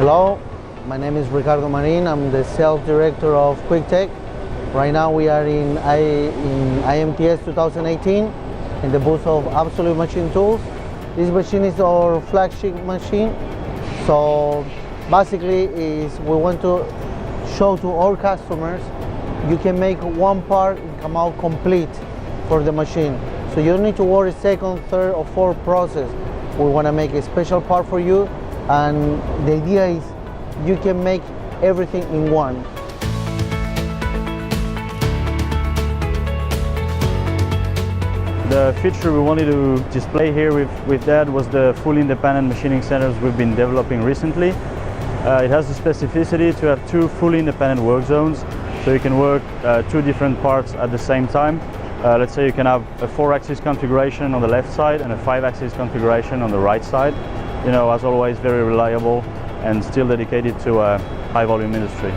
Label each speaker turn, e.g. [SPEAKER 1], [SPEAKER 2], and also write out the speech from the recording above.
[SPEAKER 1] Hello, my name is Ricardo Marin. I'm the sales director of QuickTech. Right now we are in IMTS 2018 in the booth of Absolute Machine Tools. This machine is our flagship machine. So basically we want to show to our customers you can make one part and come out complete for the machine. So you don't need to worry second, third or fourth process. We want to make a special part for you, and the idea is you can make everything in one.
[SPEAKER 2] The feature we wanted to display here with that was the full independent machining centers we've been developing recently. It has the specificity to have two fully independent work zones, so you can work two different parts at the same time. Let's say you can have a 4-axis configuration on the left side and a 5-axis configuration on the right side. You know, as always, very reliable and still dedicated to a high volume industry.